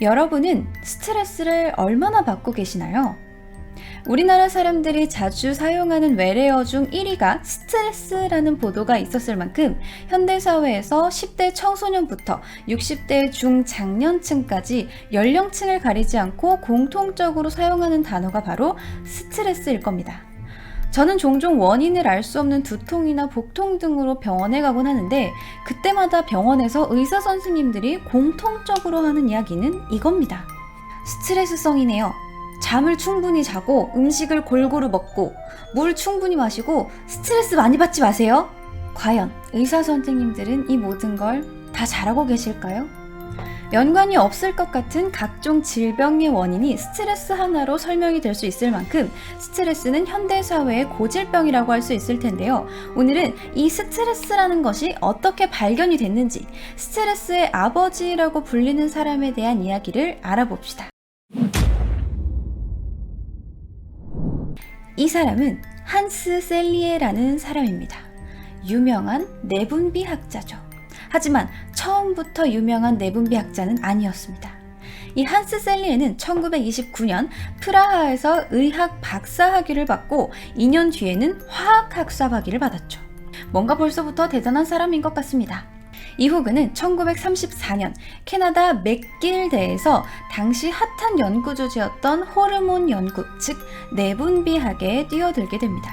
여러분은 스트레스를 얼마나 받고 계시나요? 우리나라 사람들이 자주 사용하는 외래어 중 1위가 스트레스라는 보도가 있었을 만큼 현대사회에서 10대 청소년부터 60대 중장년층까지 연령층을 가리지 않고 공통적으로 사용하는 단어가 바로 스트레스일 겁니다. 저는 종종 원인을 알 수 없는 두통이나 복통 등으로 병원에 가곤 하는데 그때마다 병원에서 의사 선생님들이 공통적으로 하는 이야기는 이겁니다. 스트레스성이네요. 잠을 충분히 자고 음식을 골고루 먹고 물 충분히 마시고 스트레스 많이 받지 마세요. 과연 의사 선생님들은 이 모든 걸 다 잘하고 계실까요? 연관이 없을 것 같은 각종 질병의 원인이 스트레스 하나로 설명이 될 수 있을 만큼 스트레스는 현대사회의 고질병이라고 할 수 있을 텐데요. 오늘은 이 스트레스라는 것이 어떻게 발견이 됐는지 스트레스의 아버지라고 불리는 사람에 대한 이야기를 알아봅시다. 이 사람은 한스 셀리에라는 사람입니다. 유명한 내분비학자죠. 하지만 처음부터 유명한 내분비학자는 아니었습니다. 이 한스 셀리에는 1929년 프라하에서 의학 박사학위를 받고 2년 뒤에는 화학학사학위를 받았죠. 뭔가 벌써부터 대단한 사람인 것 같습니다. 이후 그는 1934년 캐나다 맥길대에서 당시 핫한 연구 주제였던 호르몬 연구, 즉 내분비학에 뛰어들게 됩니다.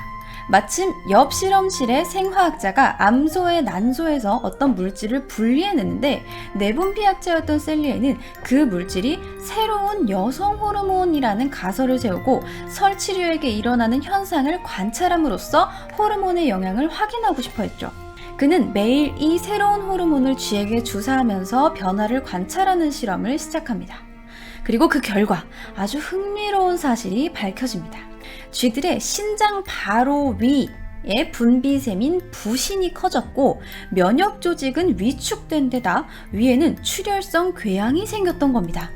마침 옆 실험실의 생화학자가 암소의 난소에서 어떤 물질을 분리해내는데 내분비학자였던 셀리에는 그 물질이 새로운 여성 호르몬이라는 가설을 세우고 설치류에게 일어나는 현상을 관찰함으로써 호르몬의 영향을 확인하고 싶어 했죠. 그는 매일 이 새로운 호르몬을 쥐에게 주사하면서 변화를 관찰하는 실험을 시작합니다. 그리고 그 결과 아주 흥미로운 사실이 밝혀집니다. 쥐들의 신장 바로 위에 분비샘인 부신이 커졌고 면역 조직은 위축된 데다 위에는 출혈성 궤양이 생겼던 겁니다.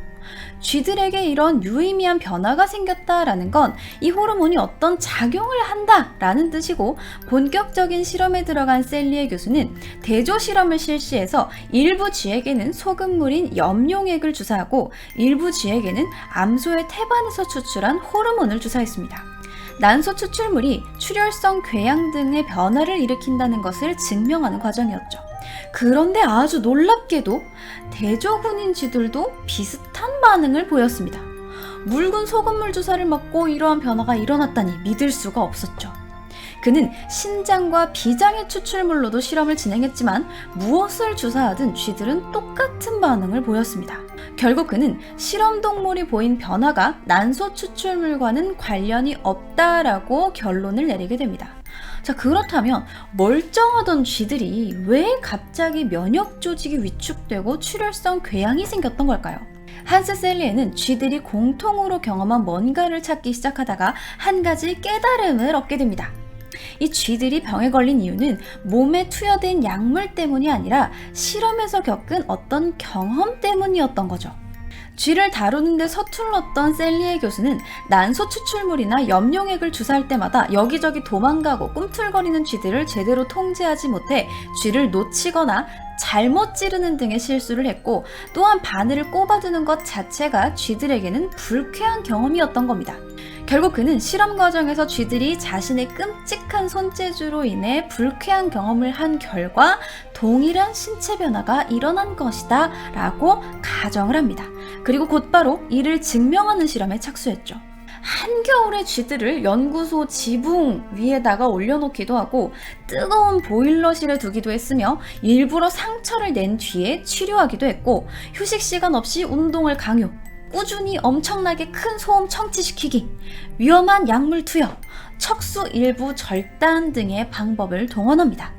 쥐들에게 이런 유의미한 변화가 생겼다라는 건 이 호르몬이 어떤 작용을 한다라는 뜻이고 본격적인 실험에 들어간 셀리에 교수는 대조 실험을 실시해서 일부 쥐에게는 소금물인 염용액을 주사하고 일부 쥐에게는 암소의 태반에서 추출한 호르몬을 주사했습니다. 난소 추출물이 출혈성 궤양 등의 변화를 일으킨다는 것을 증명하는 과정이었죠. 그런데 아주 놀랍게도 대조군인 쥐들도 비슷한 반응을 보였습니다. 묽은 소금물 주사를 맞고 이러한 변화가 일어났다니 믿을 수가 없었죠. 그는 신장과 비장의 추출물로도 실험을 진행했지만 무엇을 주사하든 쥐들은 똑같은 반응을 보였습니다. 결국 그는 실험 동물이 보인 변화가 난소 추출물과는 관련이 없다라고 결론을 내리게 됩니다. 자, 그렇다면 멀쩡하던 쥐들이 왜 갑자기 면역 조직이 위축되고 출혈성 궤양이 생겼던 걸까요? 한스 셀리에는 쥐들이 공통으로 경험한 뭔가를 찾기 시작하다가 한 가지 깨달음을 얻게 됩니다. 이 쥐들이 병에 걸린 이유는 몸에 투여된 약물 때문이 아니라 실험에서 겪은 어떤 경험 때문이었던 거죠. 쥐를 다루는데 서툴렀던 셀리에 교수는 난소 추출물이나 염용액을 주사할 때마다 여기저기 도망가고 꿈틀거리는 쥐들을 제대로 통제하지 못해 쥐를 놓치거나 잘못 찌르는 등의 실수를 했고 또한 바늘을 꼽아두는 것 자체가 쥐들에게는 불쾌한 경험이었던 겁니다. 결국 그는 실험 과정에서 쥐들이 자신의 끔찍한 손재주로 인해 불쾌한 경험을 한 결과 동일한 신체 변화가 일어난 것이다 라고 가정을 합니다. 그리고 곧바로 이를 증명하는 실험에 착수했죠. 한겨울에 쥐들을 연구소 지붕 위에다가 올려놓기도 하고 뜨거운 보일러실에 두기도 했으며 일부러 상처를 낸 뒤에 치료하기도 했고 휴식 시간 없이 운동을 강요, 꾸준히 엄청나게 큰 소음 청취시키기, 위험한 약물 투여, 척수 일부 절단 등의 방법을 동원합니다.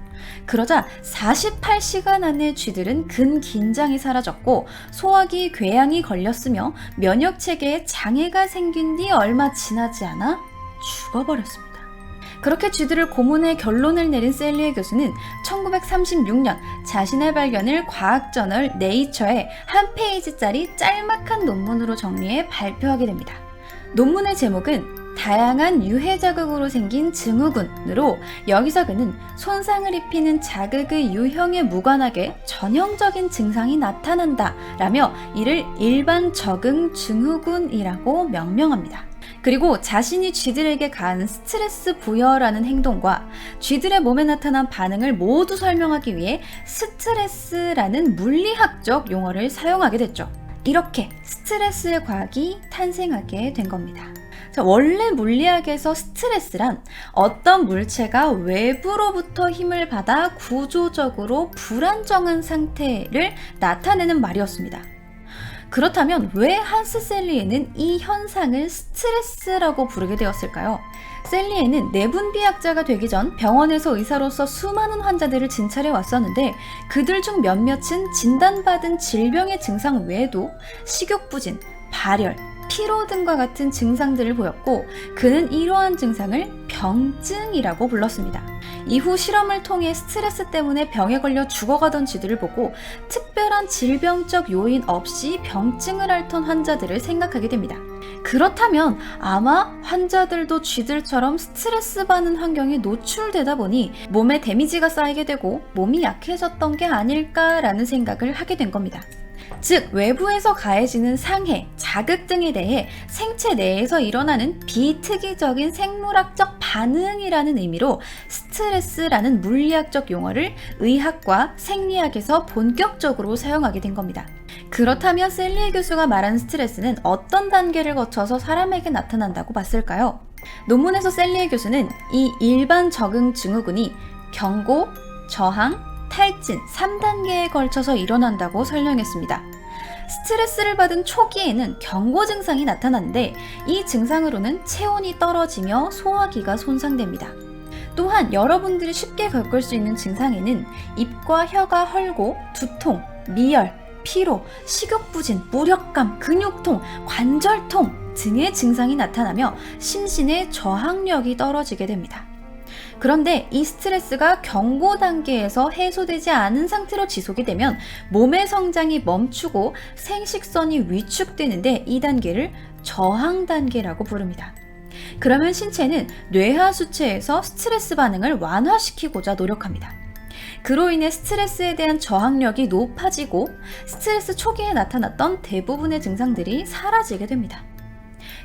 그러자 48시간 안에 쥐들은 근긴장이 사라졌고 소화기 궤양이 걸렸으며 면역체계에 장애가 생긴 뒤 얼마 지나지 않아 죽어버렸습니다. 그렇게 쥐들을 고문해 결론을 내린 셀리에 교수는 1936년 자신의 발견을 과학저널 네이처에 한 페이지짜리 짤막한 논문으로 정리해 발표하게 됩니다. 논문의 제목은 다양한 유해 자극으로 생긴 증후군으로 여기서 그는 손상을 입히는 자극의 유형에 무관하게 전형적인 증상이 나타난다 라며 이를 일반 적응 증후군이라고 명명합니다. 그리고 자신이 쥐들에게 가한 스트레스 부여라는 행동과 쥐들의 몸에 나타난 반응을 모두 설명하기 위해 스트레스라는 물리학적 용어를 사용하게 됐죠. 이렇게 스트레스의 과학이 탄생하게 된 겁니다. 자, 원래 물리학에서 스트레스란 어떤 물체가 외부로부터 힘을 받아 구조적으로 불안정한 상태를 나타내는 말이었습니다. 그렇다면 왜 한스 셀리에는 이 현상을 스트레스라고 부르게 되었을까요? 셀리에는 내분비학자가 되기 전 병원에서 의사로서 수많은 환자들을 진찰해 왔었는데 그들 중 몇몇은 진단받은 질병의 증상 외에도 식욕부진, 발열, 피로 등과 같은 증상들을 보였고 그는 이러한 증상을 병증이라고 불렀습니다. 이후 실험을 통해 스트레스 때문에 병에 걸려 죽어가던 쥐들을 보고 특별한 질병적 요인 없이 병증을 앓던 환자들을 생각하게 됩니다. 그렇다면 아마 환자들도 쥐들처럼 스트레스 받는 환경에 노출되다 보니 몸에 데미지가 쌓이게 되고 몸이 약해졌던 게 아닐까라는 생각을 하게 된 겁니다. 즉 외부에서 가해지는 상해, 자극 등에 대해 생체 내에서 일어나는 비특이적인 생물학적 반응이라는 의미로 스트레스라는 물리학적 용어를 의학과 생리학에서 본격적으로 사용하게 된 겁니다. 그렇다면 셀리에 교수가 말하는 스트레스는 어떤 단계를 거쳐서 사람에게 나타난다고 봤을까요? 논문에서 셀리에 교수는 이 일반 적응 증후군이 경고, 저항, 탈진 3단계에 걸쳐서 일어난다고 설명했습니다. 스트레스를 받은 초기에는 경고 증상이 나타나는데 이 증상으로는 체온이 떨어지며 소화기가 손상됩니다. 또한 여러분들이 쉽게 겪을 수 있는 증상에는 입과 혀가 헐고 두통, 미열, 피로, 식욕부진, 무력감, 근육통, 관절통 등의 증상이 나타나며 심신의 저항력이 떨어지게 됩니다. 그런데 이 스트레스가 경고 단계에서 해소되지 않은 상태로 지속이 되면 몸의 성장이 멈추고 생식선이 위축되는데 이 단계를 저항 단계라고 부릅니다. 그러면 신체는 뇌하수체에서 스트레스 반응을 완화시키고자 노력합니다. 그로 인해 스트레스에 대한 저항력이 높아지고 스트레스 초기에 나타났던 대부분의 증상들이 사라지게 됩니다.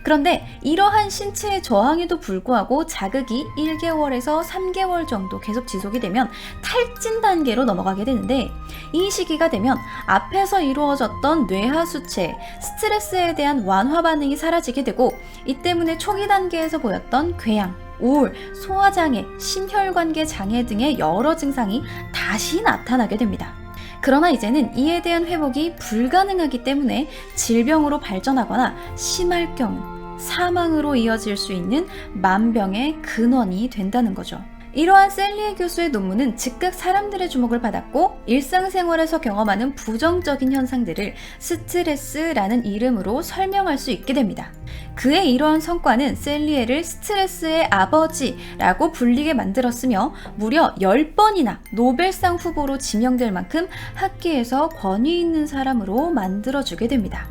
그런데 이러한 신체의 저항에도 불구하고 자극이 1개월에서 3개월 정도 계속 지속이 되면 탈진 단계로 넘어가게 되는데 이 시기가 되면 앞에서 이루어졌던 뇌하수체, 스트레스에 대한 완화 반응이 사라지게 되고 이 때문에 초기 단계에서 보였던 궤양, 우울, 소화장애, 심혈관계 장애 등의 여러 증상이 다시 나타나게 됩니다. 그러나 이제는 이에 대한 회복이 불가능하기 때문에 질병으로 발전하거나 심할 경우 사망으로 이어질 수 있는 만병의 근원이 된다는 거죠. 이러한 셀리에 교수의 논문은 즉각 사람들의 주목을 받았고 일상생활에서 경험하는 부정적인 현상들을 스트레스라는 이름으로 설명할 수 있게 됩니다. 그의 이러한 성과는 셀리에를 스트레스의 아버지라고 불리게 만들었으며 무려 10번이나 노벨상 후보로 지명될 만큼 학계에서 권위 있는 사람으로 만들어주게 됩니다.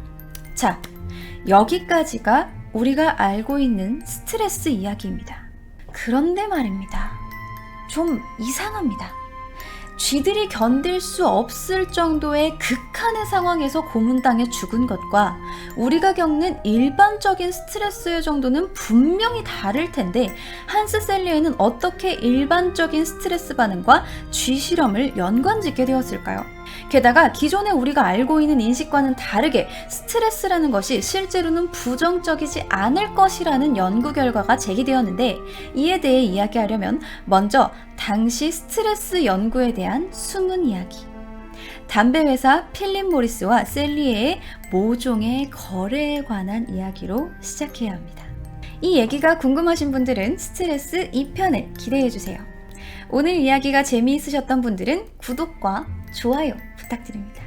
자, 여기까지가 우리가 알고 있는 스트레스 이야기입니다. 그런데 말입니다. 좀 이상합니다. 쥐들이 견딜 수 없을 정도의 극한의 상황에서 고문당해 죽은 것과 우리가 겪는 일반적인 스트레스의 정도는 분명히 다를 텐데 한스 셀리에는 어떻게 일반적인 스트레스 반응과 쥐 실험을 연관짓게 되었을까요? 게다가 기존에 우리가 알고 있는 인식과는 다르게 스트레스라는 것이 실제로는 부정적이지 않을 것이라는 연구 결과가 제기되었는데 이에 대해 이야기하려면 먼저 당시 스트레스 연구에 대한 숨은 이야기, 담배 회사 필립 모리스와 셀리에의 모종의 거래에 관한 이야기로 시작해야 합니다. 이 얘기가 궁금하신 분들은 스트레스 2편을 기대해주세요. 오늘 이야기가 재미있으셨던 분들은 구독과 좋아요 부탁드립니다.